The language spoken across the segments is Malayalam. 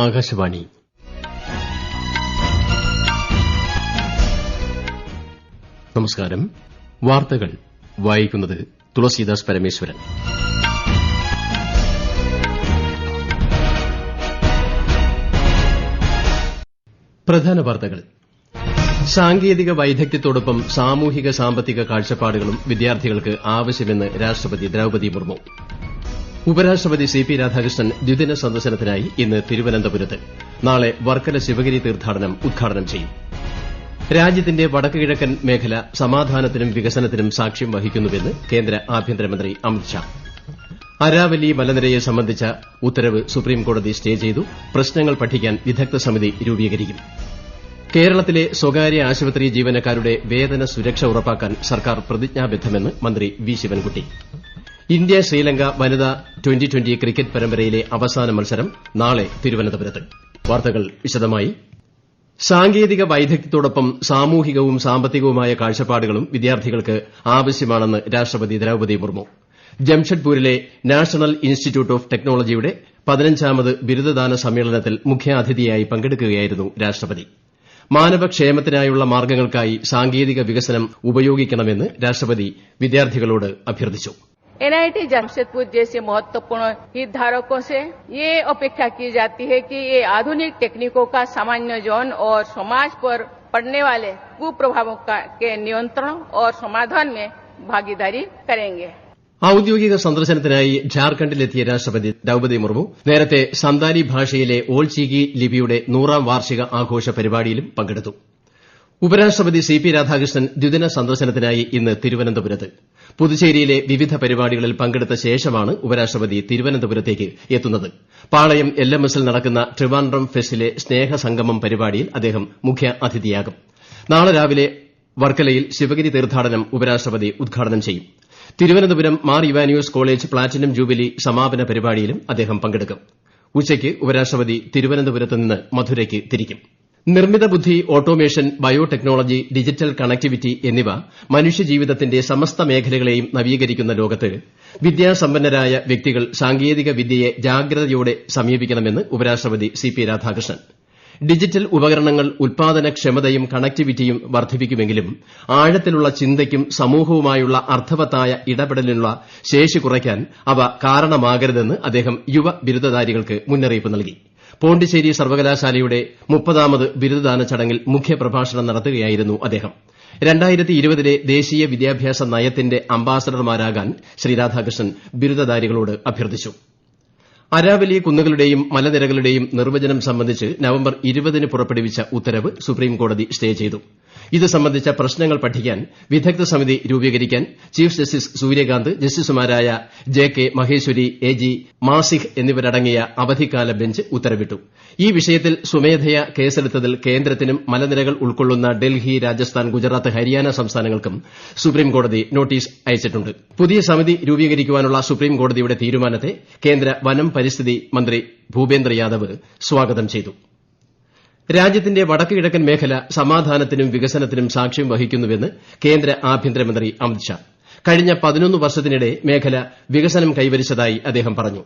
ആകാശവാണി. നമസ്കാരം. വാർത്തകൾ വായിക്കുന്നത് തുളസീദാസ് പരമേശ്വരൻ. പ്രധാന വാർത്തകൾ. സാങ്കേതിക വൈദഗ്ധ്യത്തോടൊപ്പം സാമൂഹിക സാമ്പത്തിക കാഴ്ചപ്പാടുകളും വിദ്യാർത്ഥികൾക്ക് ആവശ്യമെന്ന് രാഷ്ട്രപതി ദ്രൌപദി മുർമു. ഉപരാഷ്ട്രപതി സി.പി. രാധാകൃഷ്ണൻ ദ്വിദിന സന്ദർശനത്തിനായി ഇന്ന് തിരുവനന്തപുരത്ത്. നാളെ വർക്കല ശിവഗിരി തീർത്ഥാടനം ഉദ്ഘാടനം ചെയ്യും. രാജ്യത്തിന്റെ വടക്ക് കിഴക്കൻ മേഖല സമാധാനത്തിനും വികസനത്തിനും സാക്ഷ്യം വഹിക്കുന്നുവെന്ന് കേന്ദ്ര ആഭ്യന്തരമന്ത്രി അമിത് ഷാ. അരാവലി മലനിരയെ സംബന്ധിച്ച ഉത്തരവ് സുപ്രീംകോടതി സ്റ്റേ ചെയ്തു. പ്രശ്നങ്ങൾ പഠിക്കാൻ വിദഗ്ധ സമിതി രൂപീകരിക്കും. കേരളത്തിലെ സ്വകാര്യ ആശുപത്രി ജീവനക്കാരുടെ വേതന സുരക്ഷ ഉറപ്പാക്കാൻ സർക്കാർ പ്രതിജ്ഞാബദ്ധമെന്ന് മന്ത്രി വി. ശിവൻകുട്ടി. ഇന്ത്യ ശ്രീലങ്ക വനിതാ ട്വന്റി ക്രിക്കറ്റ് പരമ്പരയിലെ അവസാന മത്സരം നാളെ തിരുവനന്തപുരത്ത്. വാർത്തകൾ വിശദമായി. സാങ്കേതിക വൈദഗ്ധ്യത്തോടൊപ്പം സാമൂഹികവും സാമ്പത്തികവുമായ കാഴ്ചപ്പാടുകളും വിദ്യാർത്ഥികൾക്ക് ആവശ്യമാണെന്ന് രാഷ്ട്രപതി ദ്രൌപദി മുർമു. ജംഷഡ്പൂരിലെ നാഷണൽ ഇൻസ്റ്റിറ്റ്യൂട്ട് ഓഫ് ടെക്നോളജിയുടെ 15ാമത് ബിരുദദാന സമ്മേളനത്തിൽ മുഖ്യാതിഥിയായി പങ്കെടുക്കുകയായിരുന്നു രാഷ്ട്രപതി. മാനവക്ഷേമത്തിനായുള്ള മാർഗ്ഗങ്ങൾക്കായി സാങ്കേതിക വികസനം ഉപയോഗിക്കണമെന്ന് രാഷ്ട്രപതി വിദ്യാർത്ഥികളോട് അഭ്യർത്ഥിച്ചു. एनआईटी जमशेदपुर जैसे महत्वपूर्ण हितधारकों से ये अपेक्षा की जाती है कि ये आधुनिक टेक्निकों का सामान्य जन और समाज पर पड़ने वाले कुप्रभावों के नियंत्रण और समाधान में भागीदारी करेंगे. ഔദ്യോഗിക സന്ദർശനത്തിനായി ഝാർഖണ്ഡിലെത്തിയ രാഷ്ട്രപതി ദ്രൌപദി മുർമു നേരത്തെ സന്താലി ഭാഷയിലെ ഓൾചീകി ലിപിയുടെ 100ാം വാർഷിക ആഘോഷ പരിപാടിയിലും പങ്കെടുത്തു. ഉപരാഷ്ട്രപതി സി.പി. രാധാകൃഷ്ണൻ ദ്വിദിന സന്ദർശനത്തിനായി ഇന്ന് തിരുവനന്തപുരത്ത്. പുതുച്ചേരിയിലെ വിവിധ പരിപാടികളിൽ പങ്കെടുത്ത ശേഷമാണ് ഉപരാഷ്ട്രപതി തിരുവനന്തപുരത്തേക്ക് എത്തുന്നത്. പാളയം LMSൽ നടക്കുന്ന ട്രിവാൻഡ്രം ഫെസ്റ്റിലെ സ്നേഹസംഗമം പരിപാടിയിൽ അദ്ദേഹം മുഖ്യ അതിഥിയാകും. നാളെ രാവിലെ വർക്കലയിൽ ശിവഗിരി തീർത്ഥാടനം ഉപരാഷ്ട്രപതി ഉദ്ഘാടനം ചെയ്യും. Thiruvananthapuram Mar Ivanios college platinum jubilee സമാപന പരിപാടിയിലും അദ്ദേഹം പങ്കെടുക്കും. ഉച്ചയ്ക്ക് ഉപരാഷ്ട്രപതി തിരുവനന്തപുരത്ത് നിന്ന് മധുരയ്ക്ക് തിരിക്കും. നിർമ്മിത ബുദ്ധി, ഓട്ടോമേഷൻ, ബയോടെക്നോളജി, ഡിജിറ്റൽ കണക്ടിവിറ്റി എന്നിവ മനുഷ്യജീവിതത്തിന്റെ സമസ്ത മേഖലകളെയും നവീകരിക്കുന്ന ലോകത്ത് വിദ്യാസമ്പന്നരായ വ്യക്തികൾ സാങ്കേതിക വിദ്യയെ ജാഗ്രതയോടെ സമീപിക്കണമെന്ന് ഉപരാഷ്ട്രപതി സി.പി. രാധാകൃഷ്ണൻ. ഡിജിറ്റൽ ഉപകരണങ്ങൾ ഉൽപാദനക്ഷമതയും കണക്ടിവിറ്റിയും വർദ്ധിപ്പിക്കുമെങ്കിലും ആഴത്തിലുള്ള ചിന്തയ്ക്കും സമൂഹവുമായുള്ള അർത്ഥവത്തായ ഇടപെടലിനുള്ള ശേഷി കുറയ്ക്കാൻ അവ കാരണമാകരുതെന്ന് അദ്ദേഹം യുവ ബിരുദധാരികൾക്ക് മുന്നറിയിപ്പ് നൽകി. പോണ്ടിച്ചേരി സർവകലാശാലയുടെ 30ാമത് ബിരുദദാന ചടങ്ങിൽ മുഖ്യപ്രഭാഷണം നടത്തുകയായിരുന്നു അദ്ദേഹം. 2020ലെ ദേശീയ വിദ്യാഭ്യാസ നയത്തിന്റെ അംബാസഡർമാരാകാൻ ശ്രീ രാധാകൃഷ്ണൻ ബിരുദധാരികളോട് അഭ്യർത്ഥിച്ചു. അരാവലി കുന്നുകളുടെയും മലനിരകളുടെയും നിർവചനം സംബന്ധിച്ച് നവംബർ 20ന് പുറപ്പെടുവിച്ച ഉത്തരവ് സുപ്രീംകോടതി സ്റ്റേ ചെയ്തു. ഇത് സംബന്ധിച്ച പ്രശ്നങ്ങൾ പഠിക്കാൻ വിദഗ്ധ സമിതി രൂപീകരിക്കാൻ ചീഫ് ജസ്റ്റിസ് സൂര്യകാന്ത്, ജസ്റ്റിസുമാരായ ജെ.കെ. മഹേശ്വരി, എ.ജി. മാസിഹ് എന്നിവരടങ്ങിയ അവധിക്കാല ബെഞ്ച് ഉത്തരവിട്ടു. ഈ വിഷയത്തിൽ സ്വമേധയാ കേസെടുത്തതിൽ കേന്ദ്രത്തിനും മലനിരകൾ ഉൾക്കൊള്ളുന്ന ഡൽഹി, രാജസ്ഥാൻ, ഗുജറാത്ത്, ഹരിയാന സംസ്ഥാനങ്ങൾക്കും സുപ്രീംകോടതി നോട്ടീസ് അയച്ചിട്ടുണ്ട്. പുതിയ സമിതി രൂപീകരിക്കാനുള്ള സുപ്രീംകോടതിയുടെ തീരുമാനത്തെ കേന്ദ്ര വനം പരിസ്ഥിതി മന്ത്രി ഭൂപേന്ദ്ര യാദവ് സ്വാഗതം ചെയ്തു. രാജ്യത്തിന്റെ വടക്ക് കിഴക്കൻ മേഖല സമാധാനത്തിനും വികസനത്തിനും സാക്ഷ്യം വഹിക്കുന്നുവെന്ന് കേന്ദ്ര ആഭ്യന്തരമന്ത്രി അമിത് ഷാ. കഴിഞ്ഞ 11 വർഷത്തിനിടെ മേഖല വികസനം കൈവരിച്ചതായി അദ്ദേഹം പറഞ്ഞു.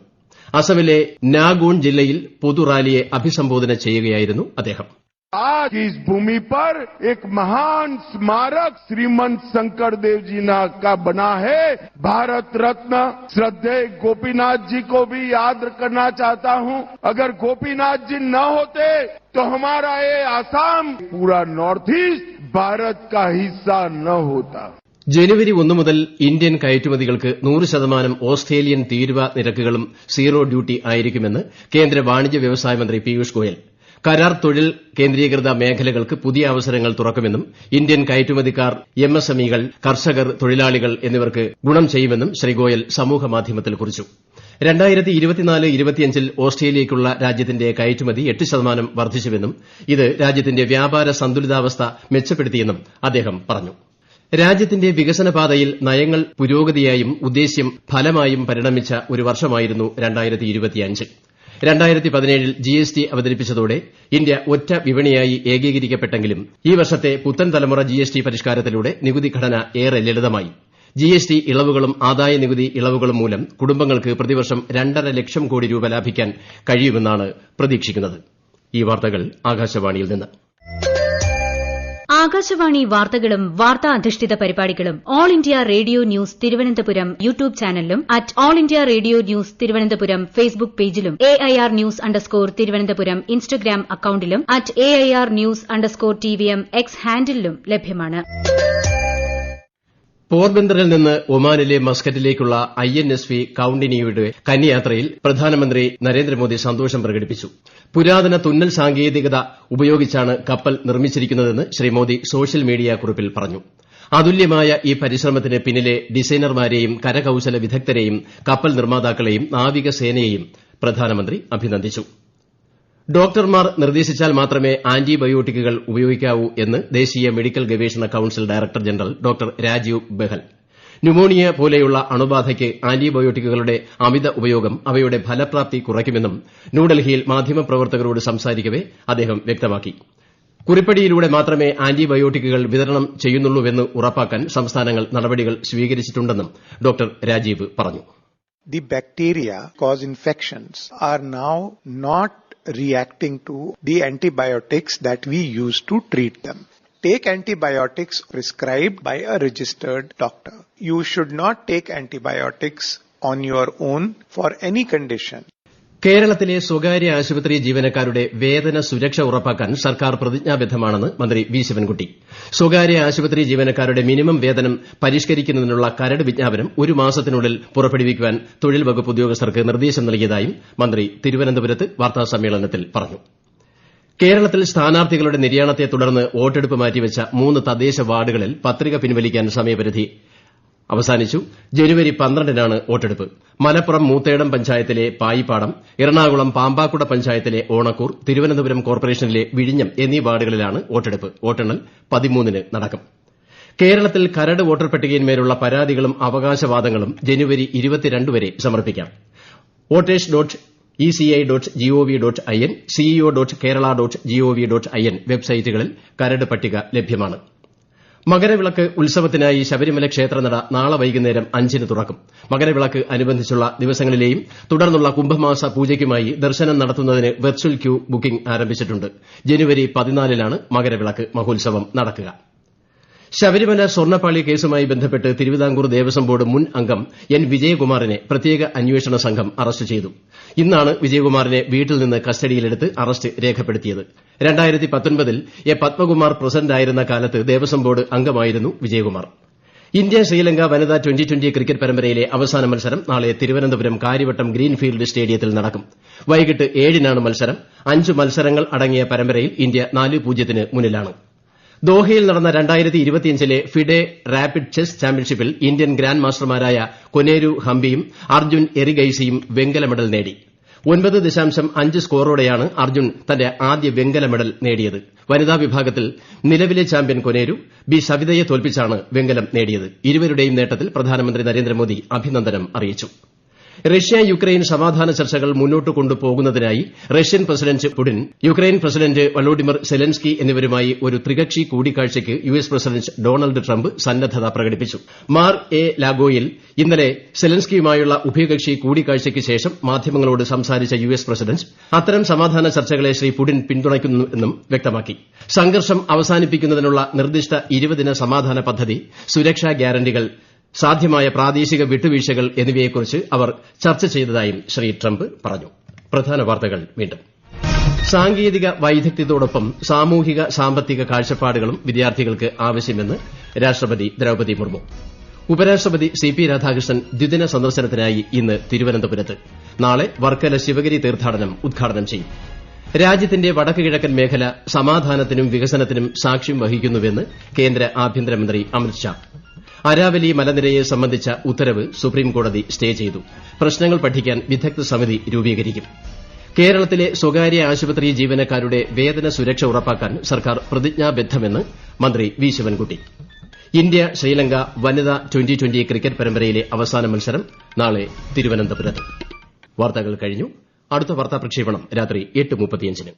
അസമിലെ നാഗോൺ ജില്ലയിൽ പൊതുറാലിയെ അഭിസംബോധന ചെയ്യുകയായിരുന്നു അദ്ദേഹം. आज इस भूमि पर एक महान स्मारक श्रीमंत शंकर देव जी का बना है. भारत रत्न श्रद्धेय गोपीनाथ जी को भी याद करना चाहता हूं. अगर गोपीनाथ जी न होते तो हमारा ये आसाम, पूरा नॉर्थ ईस्ट भारत का हिस्सा न होता. ജനുവരി 1 മുതൽ ഇന്ത്യൻ കയറ്റുമതികൾക്ക് 100% ഓസ്ട്രേലിയൻ തീരുവ നിരക്കുകളും സീറോ ഡ്യൂട്ടി ആയിരിക്കുമെന്ന് കേന്ദ്ര വാണിജ്യ വ്യവസായ മന്ത്രി പീയൂഷ് ഗോയൽ. കരാർ തൊഴിൽ കേന്ദ്രീകൃത മേഖലകൾക്ക് പുതിയ അവസരങ്ങൾ തുറക്കുമെന്നും ഇന്ത്യൻ കയറ്റുമതിക്കാർ, MSMEകൾ, കർഷകർ, തൊഴിലാളികൾ എന്നിവർക്ക് ഗുണം ചെയ്യുമെന്നും ശ്രീ ഗോയൽ സമൂഹമാധ്യമത്തിൽ കുറിച്ചു. 2024-25ൽ ഓസ്ട്രേലിയയ്ക്കുള്ള രാജ്യത്തിന്റെ കയറ്റുമതി 8% വർദ്ധിച്ചുവെന്നും ഇത് രാജ്യത്തിന്റെ വ്യാപാര സന്തുലിതാവസ്ഥ മെച്ചപ്പെടുത്തിയെന്നും അദ്ദേഹം പറഞ്ഞു. രാജ്യത്തിന്റെ വികസനപാതയിൽ നയങ്ങൾ പുരോഗതിയായും ഉദ്ദേശ്യം ഫലമായും പരിണമിച്ച ഒരു വർഷമായിരുന്നു 2025. 2017ൽ GST അവതരിപ്പിച്ചതോടെ ഇന്ത്യ ഒറ്റ വിപണിയായി ഏകീകരിക്കപ്പെട്ടെങ്കിലും ഈ വർഷത്തെ പുത്തൻ തലമുറ GST പരിഷ്കാരത്തിലൂടെ നികുതി ഘടന ഏറെ ലളിതമായി. ജിഎസ്ടി ഇളവുകളും ആദായനികുതി ഇളവുകളും മൂലം കുടുംബങ്ങൾക്ക് പ്രതിവർഷം 2.5 ലക്ഷം കോടി രൂപ ലാഭിക്കാൻ കഴിയുമെന്നാണ് പ്രതീക്ഷിക്കുന്നത്. ഈ വാർത്തകൾ ആകാശവാണിയിൽ നിന്ന്. ആകാശവാണി വാർത്തകളും വാർത്താ അധിഷ്ഠിത പരിപാടികളും All India Radio News Thiruvananthapuram YouTube ചാനലിലും at All India Radio News Thiruvananthapuram Facebook പേജിലും AIR ന്യൂസ് _തിരുവനന്തപുരം ഇൻസ്റ്റഗ്രാം അക്കൌണ്ടിലും at AIR news _TVM X ഹാൻഡിലും ലഭ്യമാണ്. പോർബന്തറിൽ നിന്ന് ഒമാനിലെ മസ്കറ്റിലേക്കുള്ള INSV കൌണ്ടിനിയുടെ കന്യാത്രയിൽ പ്രധാനമന്ത്രി നരേന്ദ്രമോദി സന്തോഷം പ്രകടിപ്പിച്ചു. പുരാതന തുന്നൽ സാങ്കേതികത ഉപയോഗിച്ചാണ് കപ്പൽ നിർമ്മിച്ചിരിക്കുന്നതെന്ന് ശ്രീ മോദി സോഷ്യൽ മീഡിയ കുറിപ്പിൽ പറഞ്ഞു. അതുല്യമായ ഈ പരിശ്രമത്തിന് പിന്നിലെ ഡിസൈനർമാരെയും കരകൌശല വിദഗ്ധരെയും കപ്പൽ നിർമ്മാതാക്കളെയും നാവികസേനയെയും പ്രധാനമന്ത്രി അഭിനന്ദിച്ചു. ഡോക്ടർമാർ നിർദ്ദേശിച്ചാൽ മാത്രമേ ആന്റിബയോട്ടിക്കുകൾ ഉപയോഗിക്കാവൂ എന്ന് ദേശീയ മെഡിക്കൽ ഗവേഷണ council director general doctor Rajiv Behl. Pneumonia പോലെയുള്ള അണുബാധയ്ക്ക് ആന്റിബയോട്ടിക്കുകളുടെ അമിത ഉപയോഗം അവയുടെ ഫലപ്രാപ്തി കുറയ്ക്കുമെന്നും ന്യൂഡൽഹിയിൽ മാധ്യമപ്രവർത്തകരോട് സംസാരിക്കവെ അദ്ദേഹം വ്യക്തമാക്കി. കുറിപ്പടിയിലൂടെ മാത്രമേ ആന്റിബയോട്ടിക്കുകൾ വിതരണം ചെയ്യുന്നുള്ളൂവെന്ന് ഉറപ്പാക്കാൻ സംസ്ഥാനങ്ങൾ നടപടികൾ സ്വീകരിച്ചിട്ടുണ്ടെന്നും ഡോക്ടർ രാജീവ് പറഞ്ഞു. The bacteria cause infections are now not reacting to the antibiotics that we use to treat them. Take antibiotics prescribed by a registered doctor. You should not take antibiotics on your own for any condition. കേരളത്തിലെ സ്വകാര്യ ആശുപത്രി ജീവനക്കാരുടെ വേതന സുരക്ഷ ഉറപ്പാക്കാൻ സർക്കാർ പ്രതിജ്ഞാബദ്ധമാണെന്ന് മന്ത്രി വി ശിവൻകുട്ടി. സ്വകാര്യ ആശുപത്രി ജീവനക്കാരുടെ മിനിമം വേതനം പരിഷ്കരിക്കുന്നതിനുള്ള കരട് വിജ്ഞാപനം 1 മാസത്തിനുള്ളിൽ പുറപ്പെടുവിക്കുവാൻ തൊഴിൽ വകുപ്പ് ഉദ്യോഗസ്ഥർക്ക് നിർദ്ദേശം നൽകിയതായും മന്ത്രി തിരുവനന്തപുരത്ത് വാർത്താസമ്മേളനത്തിൽ പറഞ്ഞു. കേരളത്തിൽ സ്ഥാനാർത്ഥികളുടെ നിര്യാണത്തെ തുടർന്ന് വോട്ടെടുപ്പ് മാറ്റിവെച്ച 3 തദ്ദേശ വാർഡുകളിൽ പത്രിക പിൻവലിക്കാൻ സമയപരിധി അവസാനിച്ചു. ജനുവരി 12-നാണ് വോട്ടെടുപ്പ്. മലപ്പുറം മൂത്തേടം പഞ്ചായത്തിലെ പായിപ്പാടം, എറണാകുളം പാമ്പാക്കുട പഞ്ചായത്തിലെ ഓണക്കൂർ, തിരുവനന്തപുരം കോർപ്പറേഷനിലെ വിഴിഞ്ഞം എന്നീ വാർഡുകളിലാണ് വോട്ടെടുപ്പ്. വോട്ടെണ്ണൽ 13-ന് നടക്കും. കേരളത്തിൽ കരട് വോട്ടർ പട്ടികയിന്മേലുള്ള പരാതികളും അവകാശവാദങ്ങളും ജനുവരി 22 വരെ സമർപ്പിക്കാം. voters.eci.gov.in, ceo.kerala.gov.in വെബ്സൈറ്റുകളിൽ കരട് പട്ടിക ലഭ്യമാണ്. മകരവിളക്ക് ഉത്സവത്തിനായി ശബരിമല ക്ഷേത്രനട നാളെ വൈകുന്നേരം 5-ന് തുറക്കും. മകരവിളക്ക് അനുബന്ധിച്ചുള്ള ദിവസങ്ങളിലെയും തുടർന്നുള്ള കുംഭമാസ പൂജയ്ക്കുമായി ദർശനം നടത്തുന്നതിന് വെർച്വൽ ക്യൂ ബുക്കിംഗ് ആരംഭിച്ചിട്ടുണ്ട്. ജനുവരി 14-ലാണ് മകരവിളക്ക് മഹോത്സവം നടക്കുക. ശബരിമല സ്വർണ്ണപ്പാളി കേസുമായി ബന്ധപ്പെട്ട് തിരുവിതാംകൂർ ദേവസ്വം ബോർഡ് മുൻ അംഗം N. വിജയകുമാറിനെ പ്രത്യേക അന്വേഷണ സംഘം അറസ്റ്റ് ചെയ്തു. ഇന്നാണ് വിജയകുമാറിനെ വീട്ടിൽ നിന്ന് കസ്റ്റഡിയിലെടുത്ത് അറസ്റ്റ് രേഖപ്പെടുത്തിയത്. 2019-ൽ എ. പത്മകുമാർ പ്രസിഡന്റായിരുന്ന കാലത്ത് ദേവസ്വം ബോർഡ് അംഗമായിരുന്നു വിജയകുമാർ. ഇന്ത്യ ശ്രീലങ്ക വനിതാ ട്വന്റി ക്രിക്കറ്റ് പരമ്പരയിലെ അവസാന മത്സരം നാളെ തിരുവനന്തപുരം കാര്യവട്ടം ഗ്രീൻഫീൽഡ് സ്റ്റേഡിയത്തിൽ നടക്കും. വൈകിട്ട് 7-നാണ് മത്സരം. 5 മത്സരങ്ങൾ അടങ്ങിയ പരമ്പരയിൽ ഇന്ത്യ 4-0-ന് മുന്നിലാണ്. ദോഹയിൽ നടന്ന 2025-ലെ ഫിഡെ റാപ്പിഡ് ചെസ് ചാമ്പ്യൻഷിപ്പിൽ ഇന്ത്യൻ ഗ്രാൻഡ് മാസ്റ്റർമാരായ കൊനേരു ഹംപിയും അർജുൻ എറിഗൈസിയും വെങ്കല മെഡൽ നേടി. 9.5 സ്കോറോടെയാണ് അർജുൻ തന്റെ ആദ്യ വെങ്കല മെഡൽ നേടിയത്. വനിതാ വിഭാഗത്തിൽ നിലവിലെ ചാമ്പ്യൻ കൊനേരു ബി സവിതയെ തോൽപ്പിച്ചാണ് വെങ്കലം നേടിയത്. ഇരുവരുടെയും നേട്ടത്തിൽ പ്രധാനമന്ത്രി നരേന്ദ്രമോദി അഭിനന്ദനം അറിയിച്ചു. റഷ്യ യുക്രൈൻ സമാധാന ചർച്ചകൾ മുന്നോട്ട് കൊണ്ടുപോകുന്നതിനായി Russian president Putin, Ukraine president Volodymyr Zelensky എന്നിവരുമായി ഒരു ത്രികക്ഷി കൂടിക്കാഴ്ചയ്ക്ക് US പ്രസിഡന്റ് ഡൊണാൾഡ് ട്രംപ് സന്നദ്ധത പ്രകടിപ്പിച്ചു. മാർ എ ലാഗോയിൽ ഇന്നലെ സെലൻസ്കിയുമായുള്ള ഉഭയകക്ഷി കൂടിക്കാഴ്ചയ്ക്ക് ശേഷം മാധ്യമങ്ങളോട് സംസാരിച്ച US പ്രസിഡന്റ് അത്തരം സമാധാന ചർച്ചകളെ ശ്രീ പുടിൻ പിന്തുണയ്ക്കുന്നുവെന്നും വ്യക്തമാക്കി. സംഘർഷം അവസാനിപ്പിക്കുന്നതിനുള്ള നിർദ്ദിഷ്ട 20 ദിന സമാധാന പദ്ധതി, സുരക്ഷാ ഗ്യാരണ്ടികൾ, സാധ്യമായ പ്രാദേശിക വിട്ടുവീഴ്ചകൾ എന്നിവയെക്കുറിച്ച് അവർ ചർച്ച ചെയ്തതായും ശ്രീ ട്രംപ് പറഞ്ഞു. പ്രധാന വാർത്തകൾ വീണ്ടും. സാങ്കേതിക വൈദഗ്ധ്യത്തോടൊപ്പം സാമൂഹിക സാമ്പത്തിക കാഴ്ചപ്പാടുകളും വിദ്യാർത്ഥികൾക്ക് ആവശ്യമെന്ന് രാഷ്ട്രപതി ദ്രൌപദി മുർമു. ഉപരാഷ്ട്രപതി CP രാധാകൃഷ്ണൻ ദ്വിദിന സന്ദർശനത്തിനായി ഇന്ന് തിരുവനന്തപുരത്ത്. നാളെ വർക്കല ശിവഗിരി തീർത്ഥാടനം ഉദ്ഘാടനം ചെയ്യും. രാജ്യത്തിന്റെ വടക്ക് കിഴക്കൻ മേഖല സമാധാനത്തിനും വികസനത്തിനും സാക്ഷ്യം വഹിക്കുന്നുവെന്ന് കേന്ദ്ര ആഭ്യന്തരമന്ത്രി അമിത്ഷാ. അരാവലി മലനിരയെ സംബന്ധിച്ച ഉത്തരവ് സുപ്രീംകോടതി സ്റ്റേ ചെയ്തു. പ്രശ്നങ്ങൾ പഠിക്കാൻ വിദഗ്ധ സമിതി രൂപീകരിക്കും. കേരളത്തിലെ സ്വകാര്യ ആശുപത്രി ജീവനക്കാരുടെ വേതന സുരക്ഷ ഉറപ്പാക്കാൻ സർക്കാർ പ്രതിജ്ഞാബദ്ധമെന്ന് മന്ത്രി വി ശിവൻകുട്ടി. ഇന്ത്യ ശ്രീലങ്ക വനിതാ ട്വന്റി ക്രിക്കറ്റ് പരമ്പരയിലെ അവസാന മത്സരം നാളെ തിരുവനന്തപുരത്ത്. വാർത്തകൾ കഴിഞ്ഞു. അടുത്ത വാർത്താ പ്രക്ഷേപണം രാത്രി 8:35-ന്.